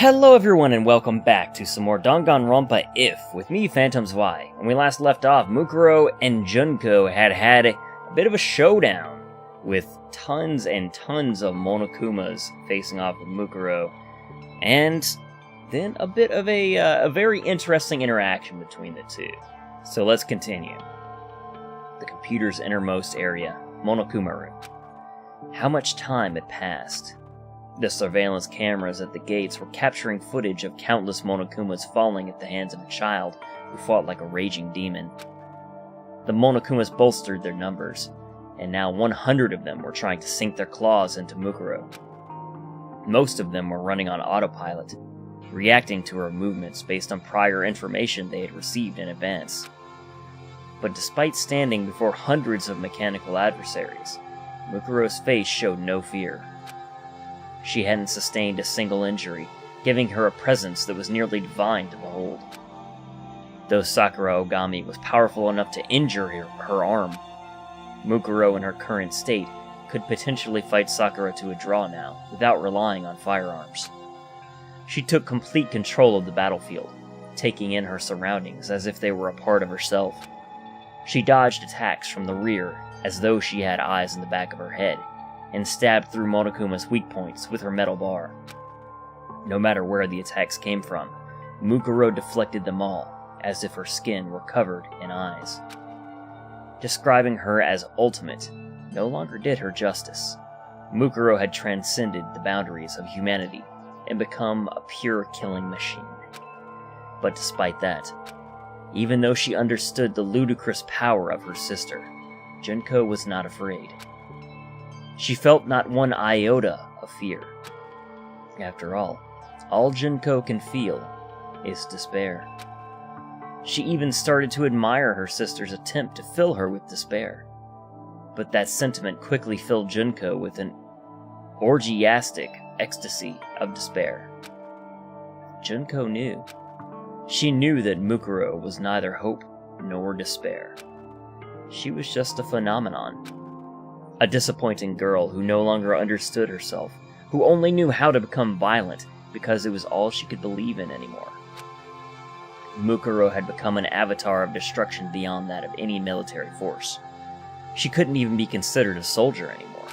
Hello everyone and welcome back to some more Danganronpa IF with me, Phantom Zwei. When we last left off, Mukuro and Junko had a bit of a showdown with tons and tons of Monokumas facing off with Mukuro, and then a bit of a very interesting interaction between the two. So let's continue. The computer's innermost area, Monokuma room. How much time had passed? The surveillance cameras at the gates were capturing footage of countless Monokumas falling at the hands of a child who fought like a raging demon. The Monokumas bolstered their numbers, and now 100 of them were trying to sink their claws into Mukuro. Most of them were running on autopilot, reacting to her movements based on prior information they had received in advance. But despite standing before hundreds of mechanical adversaries, Mukuro's face showed no fear. She hadn't sustained a single injury, giving her a presence that was nearly divine to behold. Though Sakura Ogami was powerful enough to injure her arm, Mukuro in her current state could potentially fight Sakura to a draw now, without relying on firearms. She took complete control of the battlefield, taking in her surroundings as if they were a part of herself. She dodged attacks from the rear as though she had eyes in the back of her head, and stabbed through Monokuma's weak points with her metal bar. No matter where the attacks came from, Mukuro deflected them all, as if her skin were covered in eyes. Describing her as ultimate no longer did her justice. Mukuro had transcended the boundaries of humanity and become a pure killing machine. But despite that, even though she understood the ludicrous power of her sister, Junko was not afraid. She felt not one iota of fear. After all Junko can feel is despair. She even started to admire her sister's attempt to fill her with despair. But that sentiment quickly filled Junko with an orgiastic ecstasy of despair. Junko knew. She knew that Mukuro was neither hope nor despair. She was just a phenomenon. A disappointing girl who no longer understood herself, who only knew how to become violent because it was all she could believe in anymore. Mukuro had become an avatar of destruction beyond that of any military force. She couldn't even be considered a soldier anymore.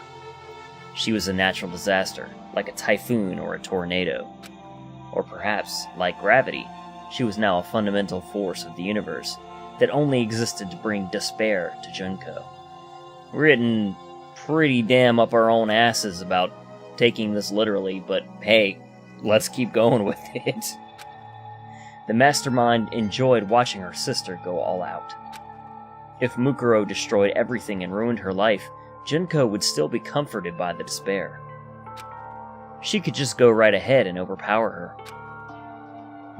She was a natural disaster, like a typhoon or a tornado. Or perhaps, like gravity, she was now a fundamental force of the universe that only existed to bring despair to Junko. Written pretty damn up our own asses about taking this literally, but hey, let's keep going with it. The mastermind enjoyed watching her sister go all out. If Mukuro destroyed everything and ruined her life, Junko would still be comforted by the despair. She could just go right ahead and overpower her.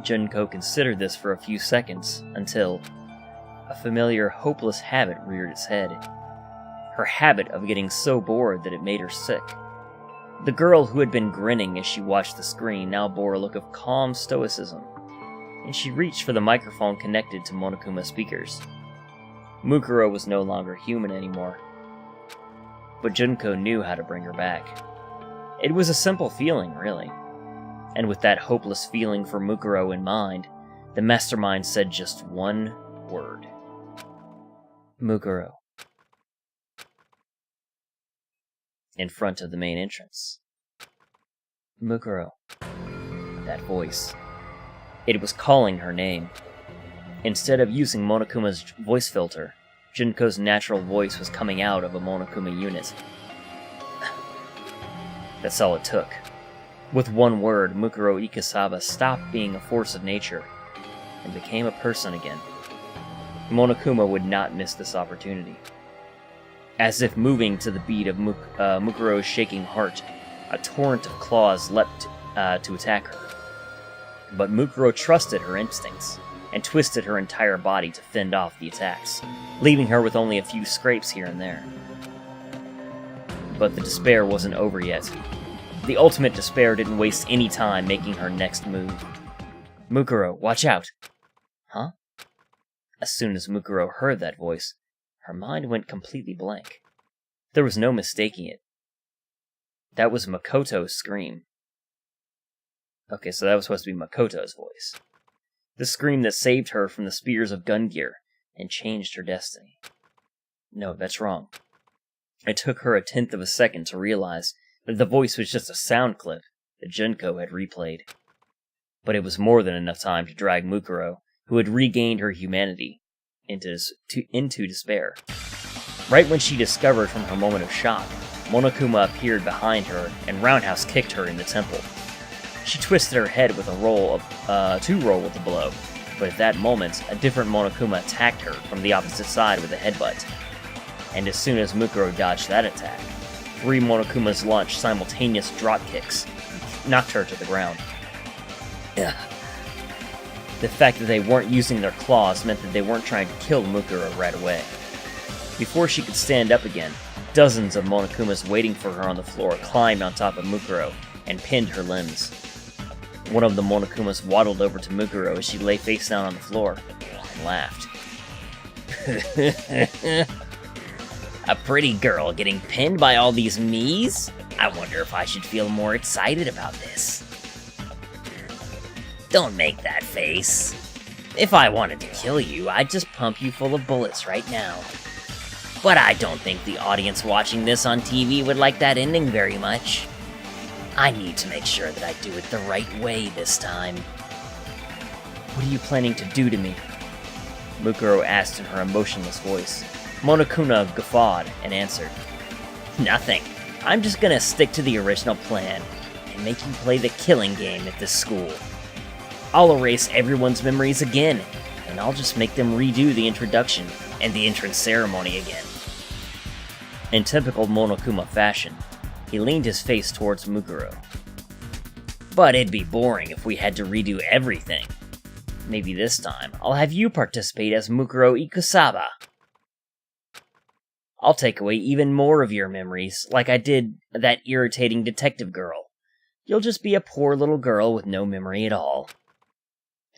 Junko considered this for a few seconds, until a familiar, hopeless habit reared its head. Her habit of getting so bored that it made her sick. The girl who had been grinning as she watched the screen now bore a look of calm stoicism, and she reached for the microphone connected to Monokuma's speakers. Mukuro was no longer human anymore, but Junko knew how to bring her back. It was a simple feeling, really, and with that hopeless feeling for Mukuro in mind, the mastermind said just one word. Mukuro. In front of the main entrance. Mukuro. That voice. It was calling her name. Instead of using Monokuma's voice filter, Junko's natural voice was coming out of a Monokuma unit. That's all it took. With one word, Mukuro Ikusaba stopped being a force of nature and became a person again. Monokuma would not miss this opportunity. As if moving to the beat of Mukuro's shaking heart, a torrent of claws leapt to attack her. But Mukuro trusted her instincts, and twisted her entire body to fend off the attacks, leaving her with only a few scrapes here and there. But the despair wasn't over yet. The ultimate despair didn't waste any time making her next move. Mukuro, watch out! Huh? As soon as Mukuro heard that voice, her mind went completely blank. There was no mistaking it. That was Makoto's scream. Okay, so that was supposed to be Makoto's voice. The scream that saved her from the spears of gun gear and changed her destiny. No, that's wrong. It took her 1/10 of a second to realize that the voice was just a sound clip that Junko had replayed. But it was more than enough time to drag Mukuro, who had regained her humanity, into despair. Right when she discovered from her moment of shock, Monokuma appeared behind her and roundhouse kicked her in the temple. She twisted her head with to roll with the blow, but at that moment, a different Monokuma attacked her from the opposite side with a headbutt. And as soon as Mukuro dodged that attack, 3 Monokumas launched simultaneous drop kicks, and knocked her to the ground. Ugh. The fact that they weren't using their claws meant that they weren't trying to kill Mukuro right away. Before she could stand up again, dozens of Monokumas waiting for her on the floor climbed on top of Mukuro and pinned her limbs. One of the Monokumas waddled over to Mukuro as she lay face down on the floor and laughed. A pretty girl getting pinned by all these me's? I wonder if I should feel more excited about this. Don't make that face. If I wanted to kill you, I'd just pump you full of bullets right now. But I don't think the audience watching this on TV would like that ending very much. I need to make sure that I do it the right way this time. What are you planning to do to me? Mukuro asked in her emotionless voice. Monokuma guffawed and answered, Nothing. I'm just gonna stick to the original plan and make you play the killing game at this school. I'll erase everyone's memories again, and I'll just make them redo the introduction and the entrance ceremony again. In typical Monokuma fashion, he leaned his face towards Mukuro. But it'd be boring if we had to redo everything. Maybe this time, I'll have you participate as Mukuro Ikusaba. I'll take away even more of your memories, like I did that irritating detective girl. You'll just be a poor little girl with no memory at all.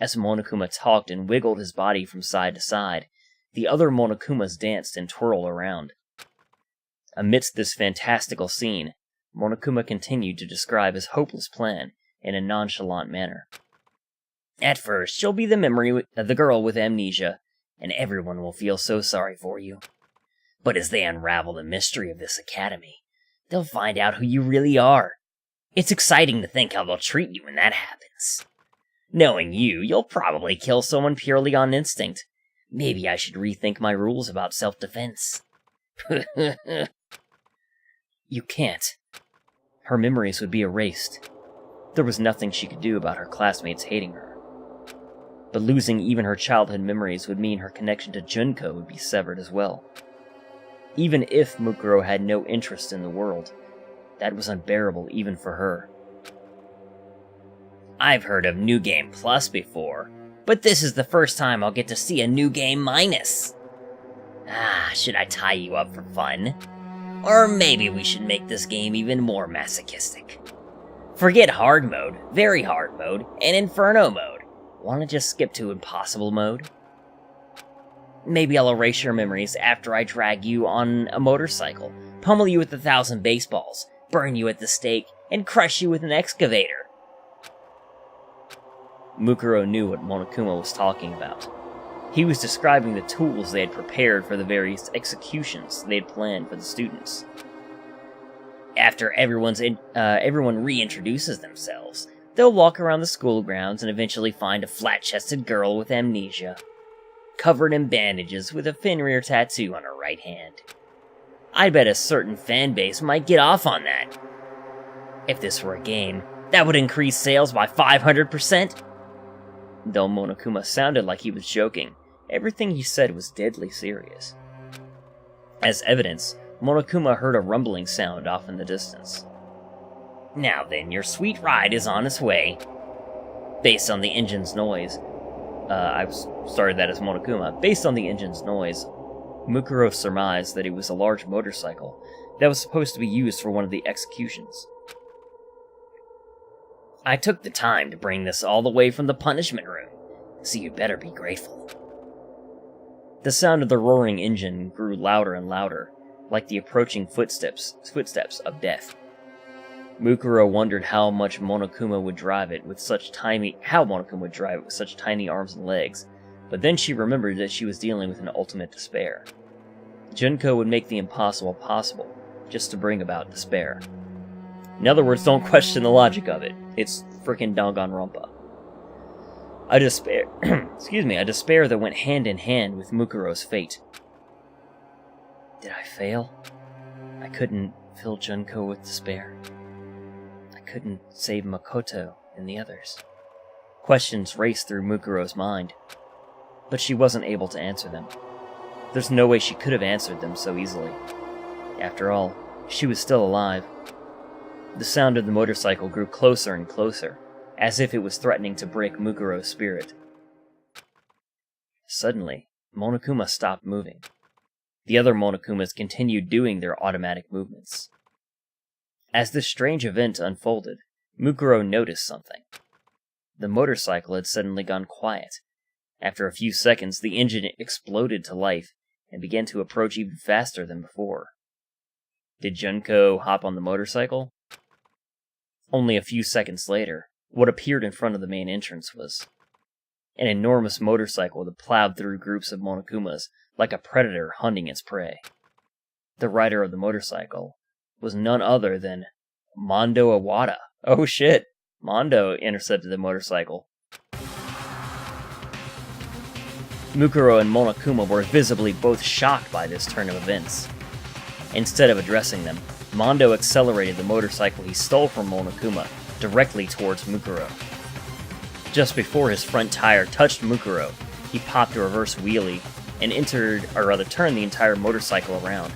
As Monokuma talked and wiggled his body from side to side, the other Monokumas danced and twirled around. Amidst this fantastical scene, Monokuma continued to describe his hopeless plan in a nonchalant manner. At first, you'll be the girl with amnesia, and everyone will feel so sorry for you. But as they unravel the mystery of this academy, they'll find out who you really are. It's exciting to think how they'll treat you when that happens. Knowing you, you'll probably kill someone purely on instinct. Maybe I should rethink my rules about self-defense. You can't. Her memories would be erased. There was nothing she could do about her classmates hating her. But losing even her childhood memories would mean her connection to Junko would be severed as well. Even if Mukuro had no interest in the world, that was unbearable even for her. I've heard of New Game Plus before, but this is the first time I'll get to see a New Game Minus. Should I tie you up for fun? Or maybe we should make this game even more masochistic. Forget hard mode, very hard mode, and inferno mode. Wanna just skip to impossible mode? Maybe I'll erase your memories after I drag you on a motorcycle, pummel you with 1,000 baseballs, burn you at the stake, and crush you with an excavator. Mukuro knew what Monokuma was talking about. He was describing the tools they had prepared for the various executions they had planned for the students. After everyone reintroduces themselves, they'll walk around the school grounds and eventually find a flat-chested girl with amnesia, covered in bandages with a Fenrir tattoo on her right hand. I bet a certain fan base might get off on that. If this were a game, that would increase sales by 500%. Though Monokuma sounded like he was joking, everything he said was deadly serious. As evidence, Monokuma heard a rumbling sound off in the distance. Now then, your sweet ride is on its way. Based on the engine's noise, I started that as Monokuma. Based on the engine's noise, Mukuro surmised that it was a large motorcycle that was supposed to be used for one of the executions. I took the time to bring this all the way from the punishment room, so you'd better be grateful. The sound of the roaring engine grew louder and louder, like the approaching footsteps of death. Mukuro wondered how Monokuma would drive it with such tiny arms and legs, but then she remembered that she was dealing with an ultimate despair. Junko would make the impossible possible, just to bring about despair. In other words, don't question the logic of it. It's frickin' Danganronpa. A despair, a despair that went hand in hand with Mukuro's fate. Did I fail? I couldn't fill Junko with despair. I couldn't save Makoto and the others. Questions raced through Mukuro's mind, but she wasn't able to answer them. There's no way she could have answered them so easily. After all, she was still alive. The sound of the motorcycle grew closer and closer, as if it was threatening to break Mukuro's spirit. Suddenly, Monokuma stopped moving. The other Monokumas continued doing their automatic movements. As this strange event unfolded, Mukuro noticed something. The motorcycle had suddenly gone quiet. After a few seconds, the engine exploded to life and began to approach even faster than before. Did Junko hop on the motorcycle? Only a few seconds later, what appeared in front of the main entrance was an enormous motorcycle that plowed through groups of Monokumas like a predator hunting its prey. The rider of the motorcycle was none other than Mondo Iwata. Oh shit! Mondo intercepted the motorcycle. Mukuro and Monokuma were visibly both shocked by this turn of events. Instead of addressing them, Mondo accelerated the motorcycle he stole from Monokuma directly towards Mukuro. Just before his front tire touched Mukuro, he popped a reverse wheelie and turned the entire motorcycle around.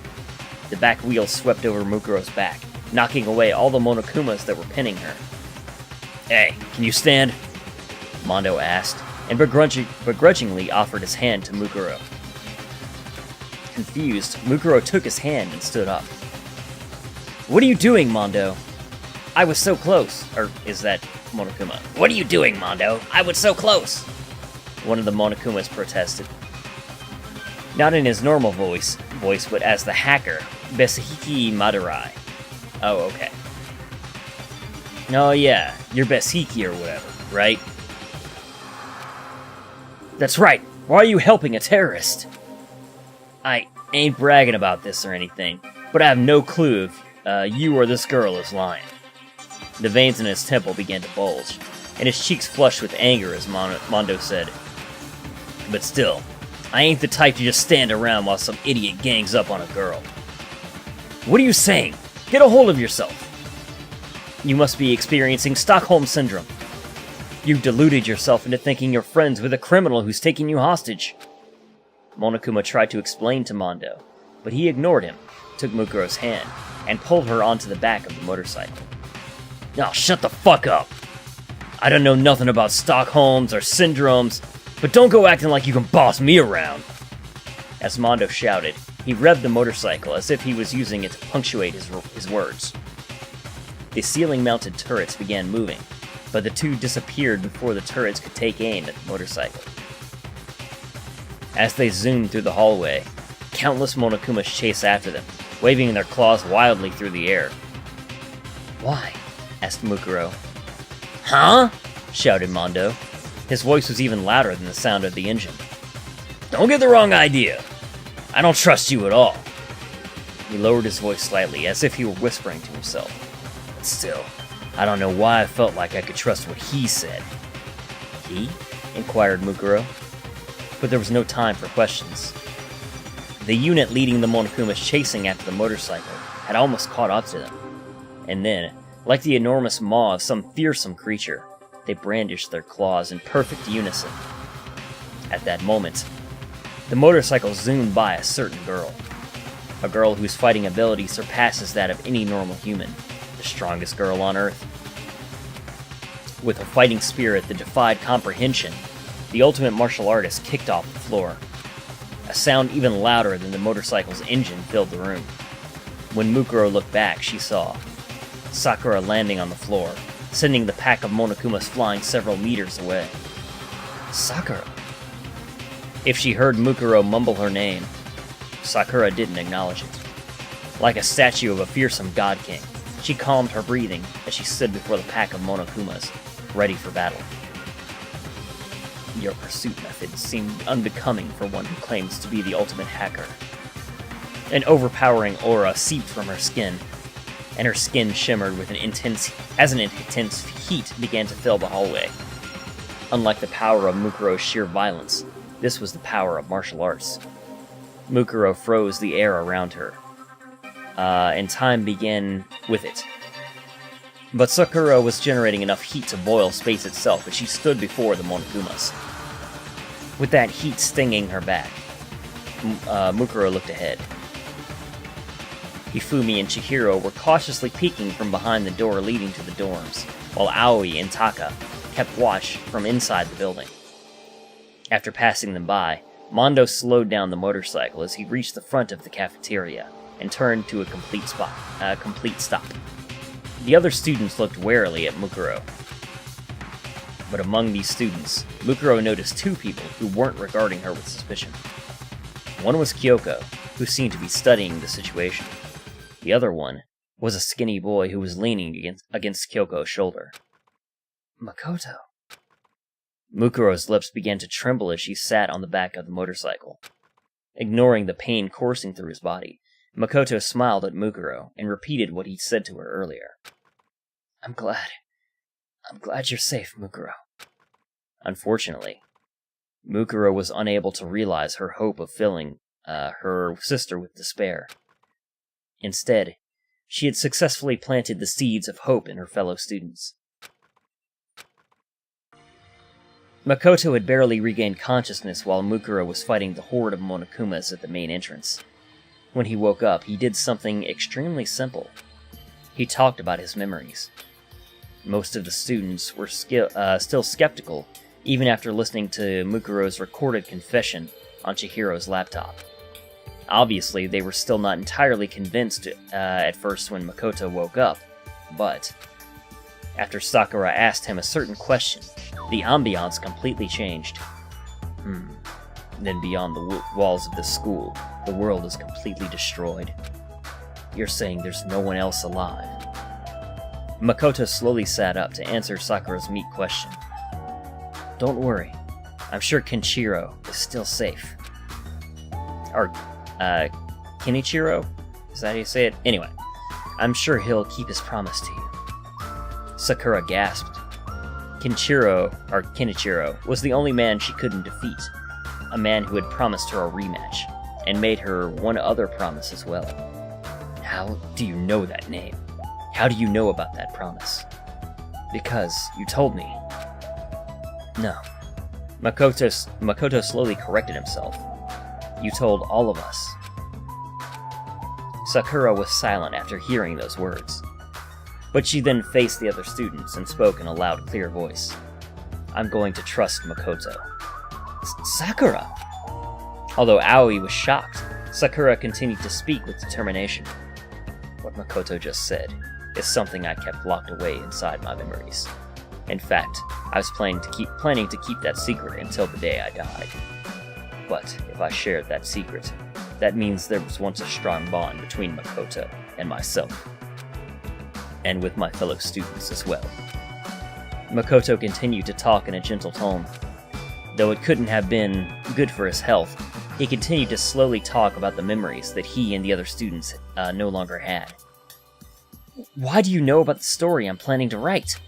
The back wheel swept over Mukuro's back, knocking away all the Monokumas that were pinning her. "Hey, can you stand?" Mondo asked, and begrudgingly offered his hand to Mukuro. Confused, Mukuro took his hand and stood up. "What are you doing, Mondo?" "I was so close." Or is that Monokuma? "What are you doing, Mondo? I was so close!" One of the Monokumas protested. Not in his normal voice, but as the hacker, Besihiki Madurai. Oh, okay. "Oh yeah, you're Besihiki or whatever, right?" "That's right. Why are you helping a terrorist?" "I ain't bragging about this or anything, but I have no clue if you or this girl is lying." The veins in his temple began to bulge, and his cheeks flushed with anger as Mondo said, "But still, I ain't the type to just stand around while some idiot gangs up on a girl." "What are you saying? Get a hold of yourself." "You must be experiencing Stockholm Syndrome. You've deluded yourself into thinking you're friends with a criminal who's taking you hostage." Monokuma tried to explain to Mondo, but he ignored him, took Mukuro's hand, and pulled her onto the back of the motorcycle. "Now shut the fuck up! I don't know nothing about Stockholms or syndromes, but don't go acting like you can boss me around!" As Mondo shouted, he revved the motorcycle as if he was using it to punctuate his words. The ceiling-mounted turrets began moving, but the two disappeared before the turrets could take aim at the motorcycle. As they zoomed through the hallway, countless Monokumas chased after them, waving their claws wildly through the air. "Why?" asked Mukuro. "Huh?" shouted Mondo. His voice was even louder than the sound of the engine. "Don't get the wrong idea. I don't trust you at all." He lowered his voice slightly, as if he were whispering to himself. "But still, I don't know why I felt like I could trust what he said." "He?" inquired Mukuro. But there was no time for questions. The unit leading the Monokumas chasing after the motorcycle had almost caught up to them. And then, like the enormous maw of some fearsome creature, they brandished their claws in perfect unison. At that moment, the motorcycle zoomed by a certain girl. A girl whose fighting ability surpasses that of any normal human, the strongest girl on Earth. With a fighting spirit that defied comprehension, the ultimate martial artist kicked off the floor. A sound even louder than the motorcycle's engine filled the room. When Mukuro looked back, she saw Sakura landing on the floor, sending the pack of Monokumas flying several meters away. Sakura! If she heard Mukuro mumble her name, Sakura didn't acknowledge it. Like a statue of a fearsome god king, She calmed her breathing as she stood before the pack of Monokumas, ready for battle. Your pursuit methods seemed unbecoming for one who claims to be the ultimate hacker. An overpowering aura seeped from her skin, and her skin shimmered with an intense heat began to fill the hallway. Unlike the power of Mukuro's sheer violence, this was the power of martial arts. Mukuro froze the air around her, and time began with it. But Sakura was generating enough heat to boil space itself as she stood before the Monokumas. With that heat stinging her back, Mukuro looked ahead. Hifumi and Chihiro were cautiously peeking from behind the door leading to the dorms, while Aoi and Taka kept watch from inside the building. After passing them by, Mondo slowed down the motorcycle as he reached the front of the cafeteria and turned to a complete stop. The other students looked warily at Mukuro. But among these students, Mukuro noticed two people who weren't regarding her with suspicion. One was Kyoko, who seemed to be studying the situation. The other one was a skinny boy who was leaning against Kyoko's shoulder. Makoto. Mukuro's lips began to tremble as she sat on the back of the motorcycle. Ignoring the pain coursing through his body, Makoto smiled at Mukuro and repeated what he'd said to her earlier. I'm glad you're safe, Mukuro. Unfortunately, Mukuro was unable to realize her hope of filling her sister with despair. Instead, she had successfully planted the seeds of hope in her fellow students. Makoto had barely regained consciousness while Mukuro was fighting the horde of Monokumas at the main entrance. When he woke up, he did something extremely simple. He talked about his memories. Most of the students were still skeptical, even after listening to Mukuro's recorded confession on Chihiro's laptop. Obviously, they were still not entirely convinced at first when Makoto woke up, but after Sakura asked him a certain question, the ambiance completely changed. Then beyond the walls of the school, the world is completely destroyed. You're saying there's no one else alive? Makoto slowly sat up to answer Sakura's meek question. Don't worry, I'm sure Kenshiro is still safe. Or, Kenichiro? Is that how you say it? Anyway, I'm sure he'll keep his promise to you. Sakura gasped. Kenichiro, was the only man she couldn't defeat. A man who had promised her a rematch, and made her one other promise as well. How do you know that name? How do you know about that promise? Because you told me. No. Makoto slowly corrected himself. You told all of us. Sakura was silent after hearing those words. But she then faced the other students and spoke in a loud, clear voice. I'm going to trust Makoto. Sakura! Although Aoi was shocked, Sakura continued to speak with determination. What Makoto just said is something I kept locked away inside my memories. In fact, I was planning to keep that secret until the day I died. But if I shared that secret, that means there was once a strong bond between Makoto and myself. And with my fellow students as well. Makoto continued to talk in a gentle tone. Though it couldn't have been good for his health, he continued to slowly talk about the memories that he and the other students no longer had. Why do you know about the story I'm planning to write?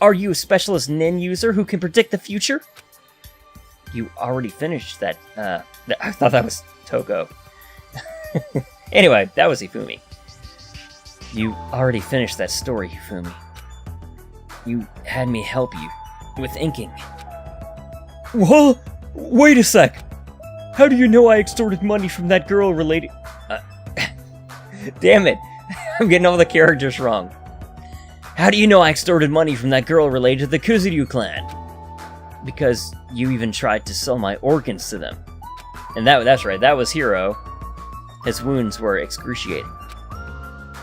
Are you a specialist nin user who can predict the future? You already finished that, I thought that was Toko. Anyway, that was Hifumi. You already finished that story, Hifumi. You had me help you with inking. Whoa! Wait a sec! How do you know I extorted money from that girl related... Damn it! I'm getting all the characters wrong. How do you know I extorted money from that girl related to the Kuzuryu clan? Because you even tried to sell my organs to them. And that's right, that was Hiro. His wounds were excruciating.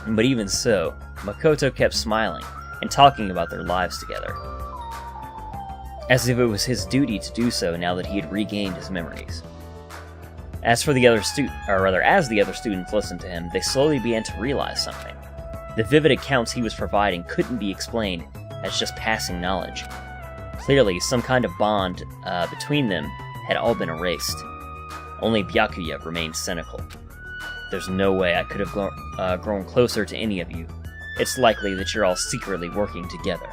But even so, Makoto kept smiling and talking about their lives together. As if it was his duty to do so now that he had regained his memories. As the other students listened to him, they slowly began to realize something. The vivid accounts he was providing couldn't be explained as just passing knowledge. Clearly, some kind of bond between them had all been erased. Only Byakuya remained cynical. There's no way I could have grown closer to any of you. It's likely that you're all secretly working together.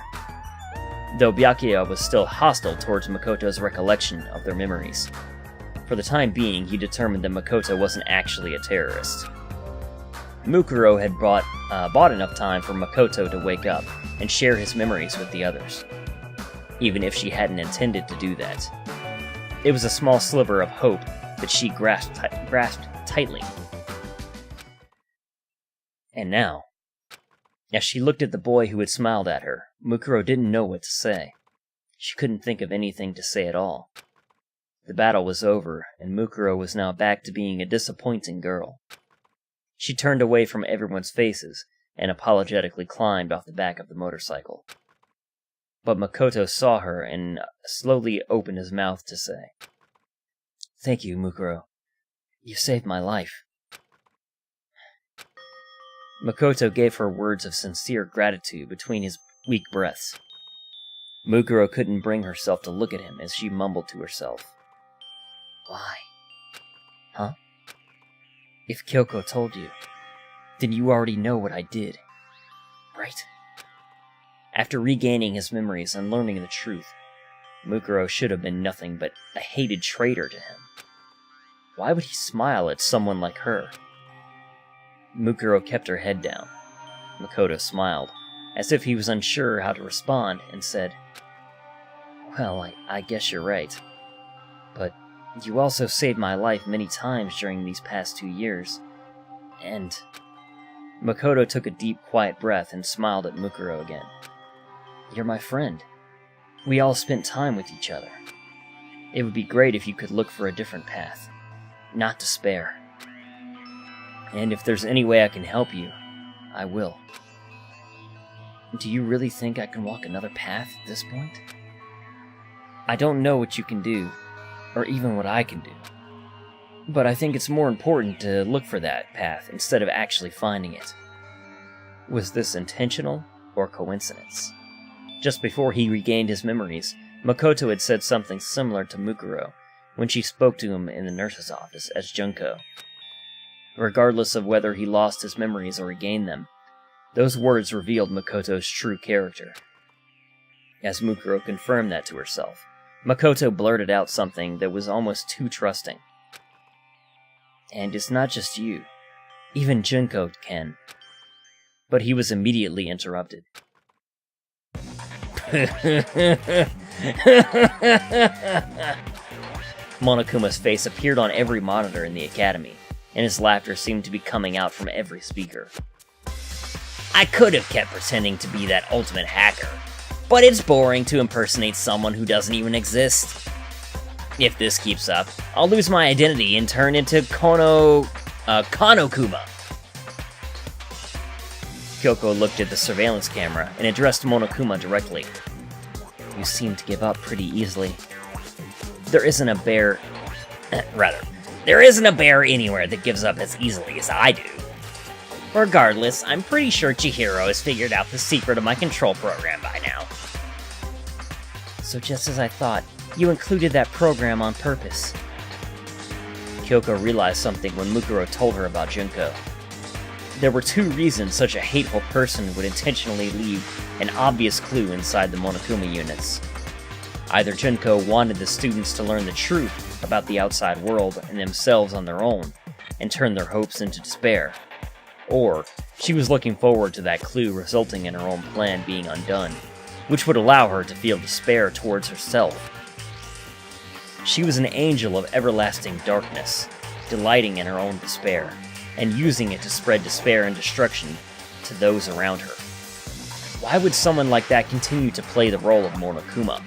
Though Byakuya was still hostile towards Makoto's recollection of their memories. For the time being, he determined that Makoto wasn't actually a terrorist. Mukuro had bought enough time for Makoto to wake up and share his memories with the others, even if she hadn't intended to do that. It was a small sliver of hope that she grasped tightly. And now, as she looked at the boy who had smiled at her, Mukuro didn't know what to say. She couldn't think of anything to say at all. The battle was over, and Mukuro was now back to being a disappointing girl. She turned away from everyone's faces and apologetically climbed off the back of the motorcycle. But Makoto saw her and slowly opened his mouth to say, "Thank you, Mukuro. You saved my life." Makoto gave her words of sincere gratitude between his weak breaths. Mukuro couldn't bring herself to look at him as she mumbled to herself. "Why? Huh? If Kyoko told you, then you already know what I did, right?" After regaining his memories and learning the truth, Mukuro should have been nothing but a hated traitor to him. Why would he smile at someone like her? Mukuro kept her head down. Makoto smiled, as if he was unsure how to respond, and said, "Well, I guess you're right. But you also saved my life many times during these past 2 years, and..." Makoto took a deep, quiet breath and smiled at Mukuro again. "You're my friend. We all spent time with each other. It would be great if you could look for a different path, not despair. And if there's any way I can help you, I will. Do you really think I can walk another path at this point? I don't know what you can do, or even what I can do. But I think it's more important to look for that path instead of actually finding it." Was this intentional or coincidence? Just before he regained his memories, Makoto had said something similar to Mukuro when she spoke to him in the nurse's office as Junko. Regardless of whether he lost his memories or regained them, those words revealed Makoto's true character. As Mukuro confirmed that to herself, Makoto blurted out something that was almost too trusting. "And it's not just you. Even Junko can." But he was immediately interrupted. Monokuma's face appeared on every monitor in the academy, and his laughter seemed to be coming out from every speaker. "I could have kept pretending to be that ultimate hacker, but it's boring to impersonate someone who doesn't even exist. If this keeps up, I'll lose my identity and turn into Konokuma." Kyoko looked at the surveillance camera and addressed Monokuma directly. "You seem to give up pretty easily. There isn't a bear anywhere that gives up as easily as I do. Regardless, I'm pretty sure Chihiro has figured out the secret of my control program by now." "So just as I thought, you included that program on purpose." Kyoko realized something when Mukuro told her about Junko. There were 2 reasons such a hateful person would intentionally leave an obvious clue inside the Monokuma units. Either Junko wanted the students to learn the truth about the outside world and themselves on their own, and turn their hopes into despair, or she was looking forward to that clue resulting in her own plan being undone, which would allow her to feel despair towards herself. She was an angel of everlasting darkness, delighting in her own despair, and using it to spread despair and destruction to those around her. Why would someone like that continue to play the role of Monokuma?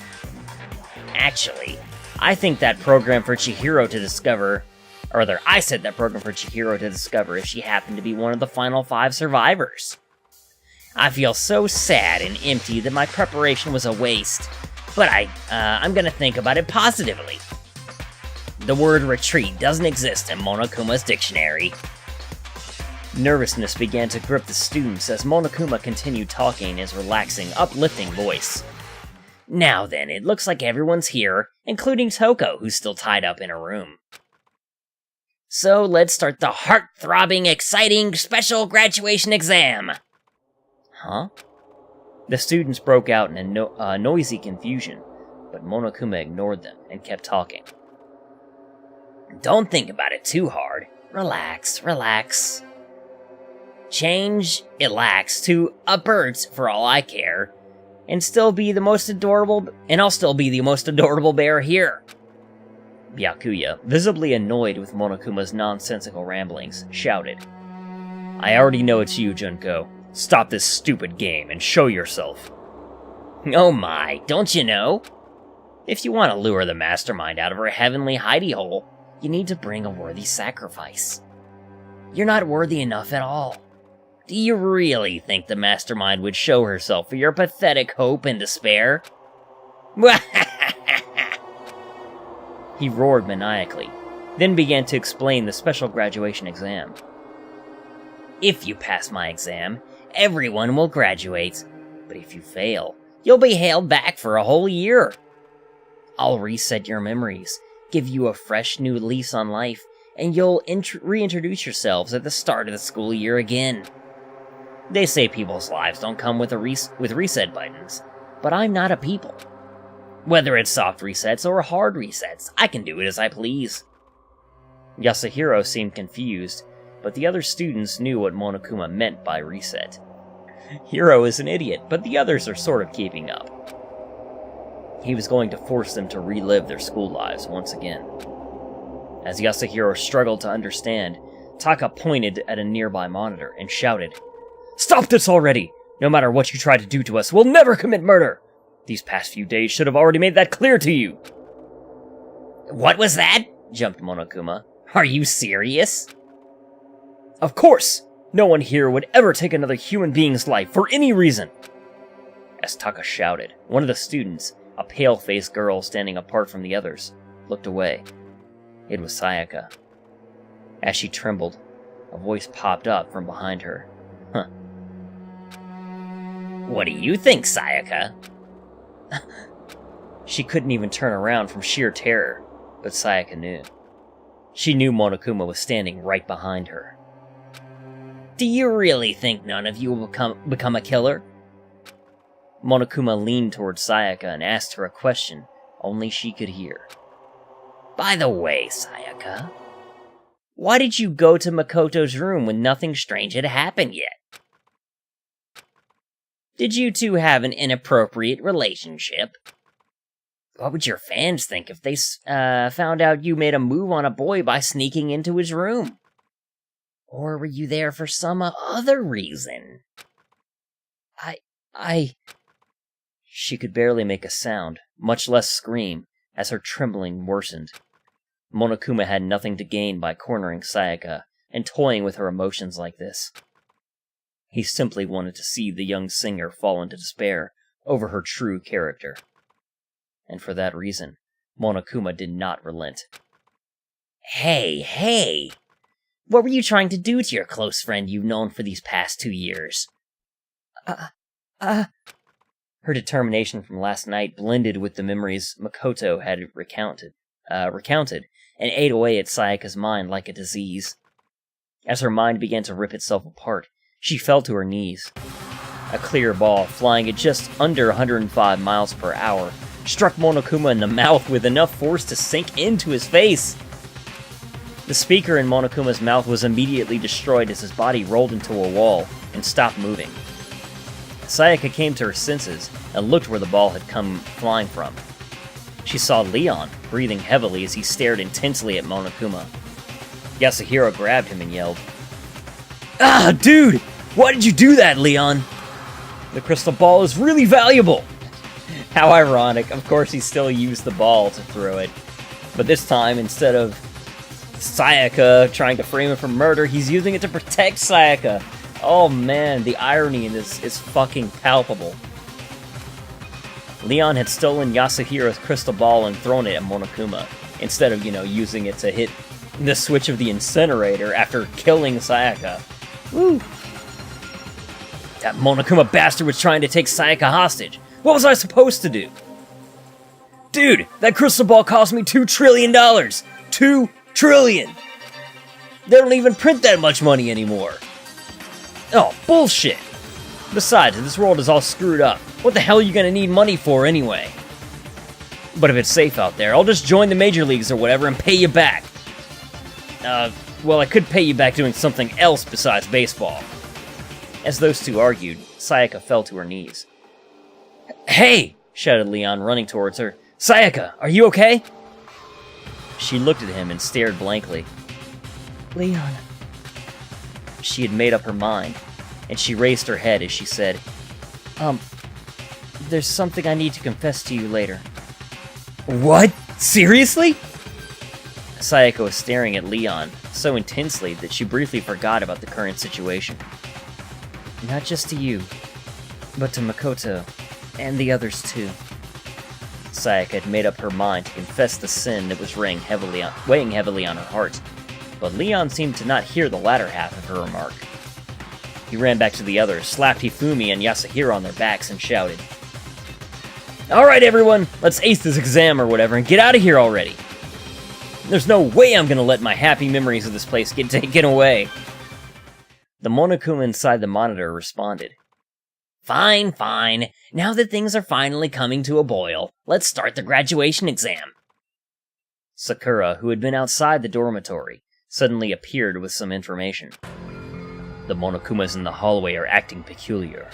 Actually, I think that program for Chihiro to discover, or rather, I set that program for Chihiro to discover if she happened to be one of the final 5 survivors. I feel so sad and empty that my preparation was a waste, but I'm gonna think about it positively. The word retreat doesn't exist in Monokuma's dictionary. Nervousness began to grip the students as Monokuma continued talking in his relaxing, uplifting voice. Now then, it looks like everyone's here, including Toko, who's still tied up in a room. So let's start the heart-throbbing, exciting, special graduation exam! Huh? The students broke out in a noisy confusion, but Monokuma ignored them and kept talking. Don't think about it too hard. Relax, relax. Change Ilax to a bird for all I care, and still be the most adorable, and I'll still be the most adorable bear here. Byakuya, visibly annoyed with Monokuma's nonsensical ramblings, shouted, I already know it's you, Junko. Stop this stupid game and show yourself. Oh my, don't you know? If you want to lure the mastermind out of her heavenly hidey hole, you need to bring a worthy sacrifice. You're not worthy enough at all. Do you really think the mastermind would show herself for your pathetic hope and despair? He roared maniacally, then began to explain the special graduation exam. If you pass my exam, everyone will graduate, but if you fail, you'll be held back for a whole year. I'll reset your memories, give you a fresh new lease on life, and you'll reintroduce yourselves at the start of the school year again. They say people's lives don't come with reset buttons, but I'm not a people. Whether it's soft resets or hard resets, I can do it as I please. Yasuhiro seemed confused, but the other students knew what Monokuma meant by reset. Hiro is an idiot, but the others are sort of keeping up. He was going to force them to relive their school lives once again. As Yasuhiro struggled to understand, Taka pointed at a nearby monitor and shouted, Stop this already! No matter what you try to do to us, we'll never commit murder! These past few days should have already made that clear to you! What was that? Jumped Monokuma. Are you serious? Of course! No one here would ever take another human being's life for any reason! As Taka shouted, one of the students, a pale-faced girl standing apart from the others, looked away. It was Sayaka. As she trembled, a voice popped up from behind her. Huh. What do you think, Sayaka? She couldn't even turn around from sheer terror, but Sayaka knew. She knew Monokuma was standing right behind her. Do you really think none of you will become a killer? Monokuma leaned towards Sayaka and asked her a question only she could hear. By the way, Sayaka, why did you go to Makoto's room when nothing strange had happened yet? Did you two have an inappropriate relationship? What would your fans think if they found out you made a move on a boy by sneaking into his room? Or were you there for some other reason? She could barely make a sound, much less scream, as her trembling worsened. Monokuma had nothing to gain by cornering Sayaka and toying with her emotions like this. He simply wanted to see the young singer fall into despair over her true character. And for that reason, Monokuma did not relent. Hey! What were you trying to do to your close friend you've known for these past 2 years? Her determination from last night blended with the memories Makoto had recounted, and ate away at Sayaka's mind like a disease. As her mind began to rip itself apart, she fell to her knees. A clear ball, flying at just under 105 miles per hour, struck Monokuma in the mouth with enough force to sink into his face. The speaker in Monokuma's mouth was immediately destroyed as his body rolled into a wall and stopped moving. Sayaka came to her senses and looked where the ball had come flying from. She saw Leon, breathing heavily as he stared intensely at Monokuma. Yasuhiro grabbed him and yelled, Ah, dude! Why did you do that, Leon? The crystal ball is really valuable! How ironic. Of course he still used the ball to throw it. But this time, instead of Sayaka trying to frame him for murder, he's using it to protect Sayaka. Oh man, the irony in this is fucking palpable. Leon had stolen Yasuhiro's crystal ball and thrown it at Monokuma, instead of, using it to hit the switch of the incinerator after killing Sayaka. Woo! That Monokuma bastard was trying to take Sayaka hostage. What was I supposed to do? Dude, that crystal ball cost me $2 trillion! $2 trillion! They don't even print that much money anymore. Oh, bullshit! Besides, this world is all screwed up. What the hell are you gonna need money for anyway? But if it's safe out there, I'll just join the major leagues or whatever and pay you back. Well, I could pay you back doing something else besides baseball. As those two argued, Sayaka fell to her knees. Hey! Shouted Leon, running towards her. Sayaka, are you okay? She looked at him and stared blankly. Leon. She had made up her mind, and she raised her head as she said, there's something I need to confess to you later. What? Seriously? Sayaka was staring at Leon so intensely that she briefly forgot about the current situation. Not just to you, but to Makoto, and the others too. Sayaka had made up her mind to confess the sin that was weighing heavily on her heart, but Leon seemed to not hear the latter half of her remark. He ran back to the others, slapped Hifumi and Yasuhiro on their backs, and shouted, Alright everyone, let's ace this exam or whatever and get out of here already! There's no way I'm gonna let my happy memories of this place get taken away! The Monokuma inside the monitor responded. Fine, fine. Now that things are finally coming to a boil, let's start the graduation exam. Sakura, who had been outside the dormitory, suddenly appeared with some information. The Monokumas in the hallway are acting peculiar.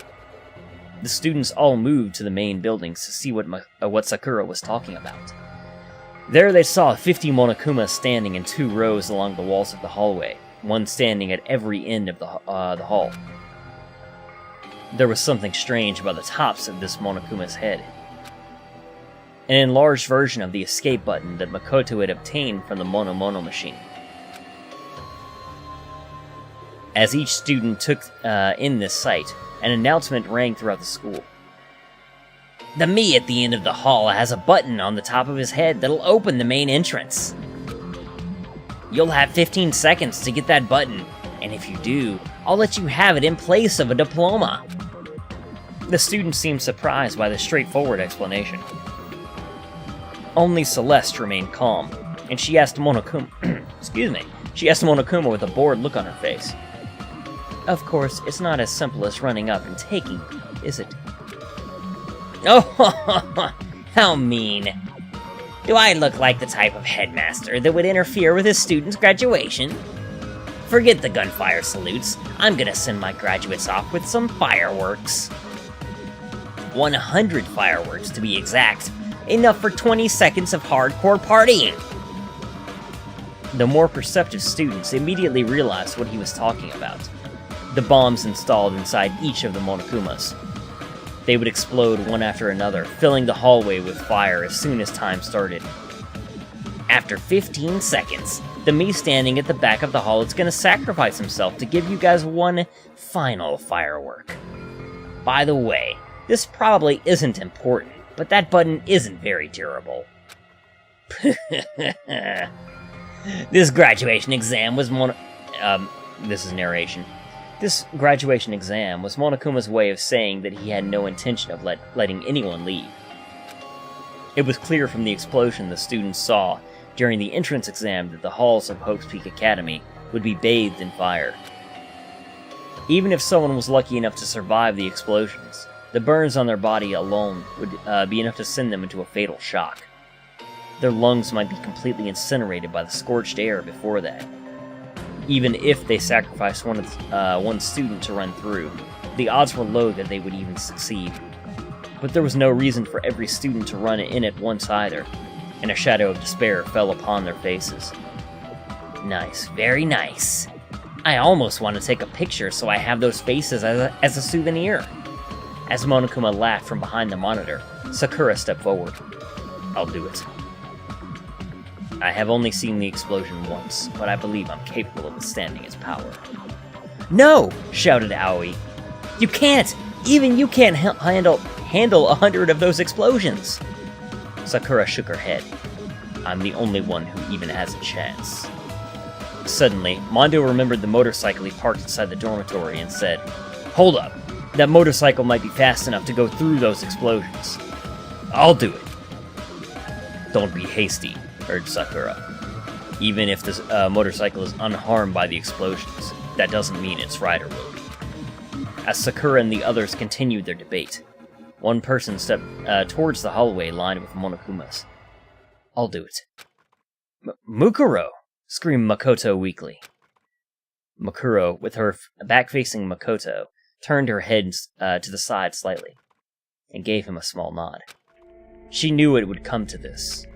The students all moved to the main buildings to see what Sakura was talking about. There they saw 50 Monokuma standing in 2 rows along the walls of the hallway, one standing at every end of the hall. There was something strange about the tops of this Monokuma's head. An enlarged version of the escape button that Makoto had obtained from the Mono machine. As each student took in this sight, an announcement rang throughout the school. The me at the end of the hall has a button on the top of his head that'll open the main entrance. You'll have 15 seconds to get that button, and if you do, I'll let you have it in place of a diploma. The students seemed surprised by the straightforward explanation. Only Celeste remained calm, and she asked Monokuma with a bored look on her face. Of course, it's not as simple as running up and taking it, is it? Oh, how mean. Do I look like the type of headmaster that would interfere with his students' graduation? Forget the gunfire salutes. I'm gonna send my graduates off with some fireworks. 100 fireworks, to be exact. Enough for 20 seconds of hardcore partying. The more perceptive students immediately realized what he was talking about. The bombs installed inside each of the Monokumas. They would explode one after another, filling the hallway with fire as soon as time started. After 15 seconds, the me standing at the back of the hall is going to sacrifice himself to give you guys one final firework. By the way, this probably isn't important, but that button isn't very durable. This graduation exam was this is narration. This graduation exam was Monokuma's way of saying that he had no intention of letting anyone leave. It was clear from the explosion the students saw during the entrance exam that the halls of Hope's Peak Academy would be bathed in fire. Even if someone was lucky enough to survive the explosions, the burns on their body alone would be enough to send them into a fatal shock. Their lungs might be completely incinerated by the scorched air before that. Even if they sacrificed one student to run through, the odds were low that they would even succeed. But there was no reason for every student to run in at once either, and a shadow of despair fell upon their faces. Nice, very nice. I almost want to take a picture so I have those faces as a souvenir. As Monokuma laughed from behind the monitor, Sakura stepped forward. I'll do it. I have only seen the explosion once, but I believe I'm capable of withstanding its power. No! Shouted Aoi. You can't! Even you can't handle 100 of those explosions! Sakura shook her head. I'm the only one who even has a chance. Suddenly, Mondo remembered the motorcycle he parked inside the dormitory and said, "Hold up, that motorcycle might be fast enough to go through those explosions. I'll do it." "Don't be hasty," urged Sakura. "Even if this motorcycle is unharmed by the explosions, that doesn't mean its rider will be." As Sakura and the others continued their debate, one person stepped towards the hallway lined with Monokumas. "I'll do it." "Mukuro!" screamed Makoto weakly. Mukuro, with her back facing Makoto, turned her head to the side slightly, and gave him a small nod. She knew it would come to this.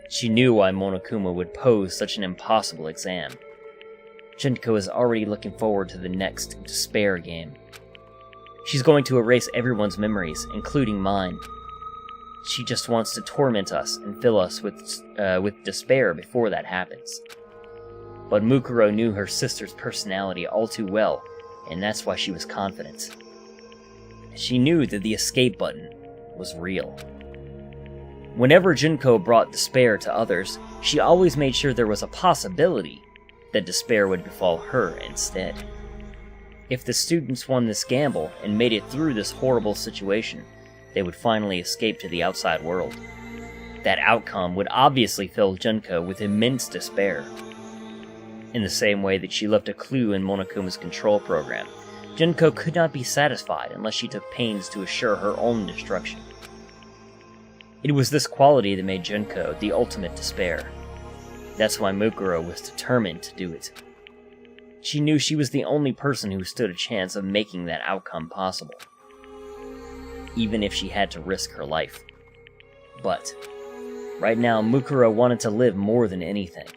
She knew why Monokuma would pose such an impossible exam. Junko is already looking forward to the next Despair game. She's going to erase everyone's memories, including mine. She just wants to torment us and fill us with despair before that happens. But Mukuro knew her sister's personality all too well, and that's why she was confident. She knew that the escape button was real. Whenever Junko brought despair to others, she always made sure there was a possibility that despair would befall her instead. If the students won this gamble and made it through this horrible situation, they would finally escape to the outside world. That outcome would obviously fill Junko with immense despair. In the same way that she left a clue in Monokuma's control program, Junko could not be satisfied unless she took pains to assure her own destruction. It was this quality that made Junko the ultimate despair. That's why Mukuro was determined to do it. She knew she was the only person who stood a chance of making that outcome possible, even if she had to risk her life. But right now, Mukuro wanted to live more than anything.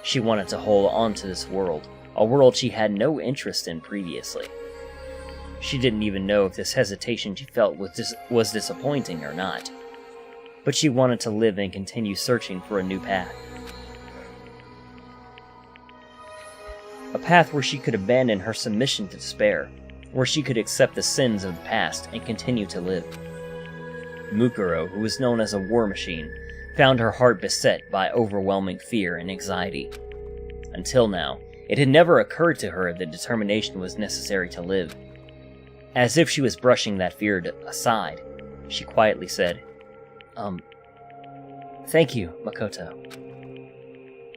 She wanted to hold on to this world, a world she had no interest in previously. She didn't even know if this hesitation she felt was disappointing or not. But she wanted to live and continue searching for a new path. A path where she could abandon her submission to despair, where she could accept the sins of the past and continue to live. Mukuro, who was known as a war machine, found her heart beset by overwhelming fear and anxiety. Until now, it had never occurred to her that determination was necessary to live. As if she was brushing that fear aside, she quietly said, "Thank you, Makoto."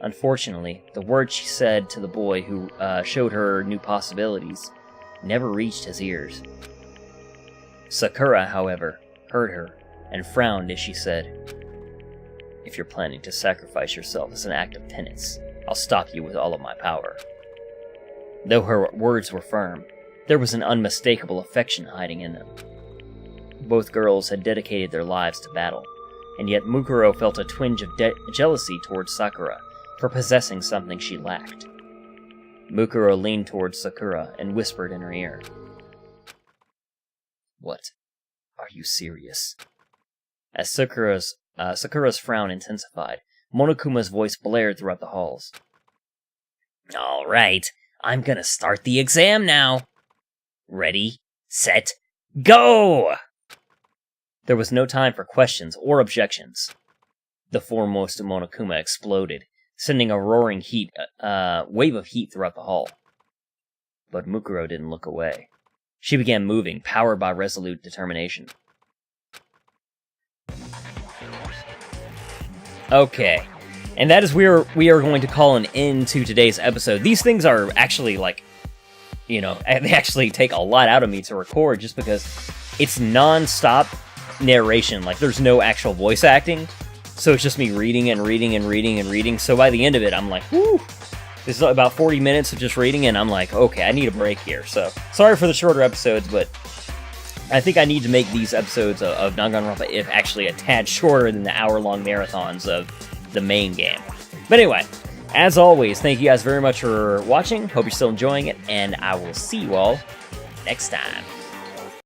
Unfortunately, the words she said to the boy who showed her new possibilities never reached his ears. Sakura, however, heard her and frowned as she said, "If you're planning to sacrifice yourself as an act of penance, I'll stop you with all of my power." Though her words were firm, there was an unmistakable affection hiding in them. Both girls had dedicated their lives to battle, and yet Mukuro felt a twinge of jealousy towards Sakura for possessing something she lacked. Mukuro leaned towards Sakura and whispered in her ear, "What? Are you serious?" As Sakura's frown intensified, Monokuma's voice blared throughout the halls. "All right, I'm gonna start the exam now. Ready, set, go!" There was no time for questions or objections. The foremost of Monokuma exploded, sending a roaring wave of heat throughout the hall. But Mukuro didn't look away. She began moving, powered by resolute determination. Okay, and that is where we are going to call an end to today's episode. These things are actually, they actually take a lot out of me to record just because it's non-stop narration. Like, there's no actual voice acting, so it's just me reading and reading and reading and reading. So by the end of it, I'm like, whew, this is about 40 minutes of just reading, and I'm like, okay, I need a break here. So, sorry for the shorter episodes, but I think I need to make these episodes of Danganronpa IF actually a tad shorter than the hour-long marathons of the main game. But anyway, as always, thank you guys very much for watching. Hope you're still enjoying it, and I will see you all next time.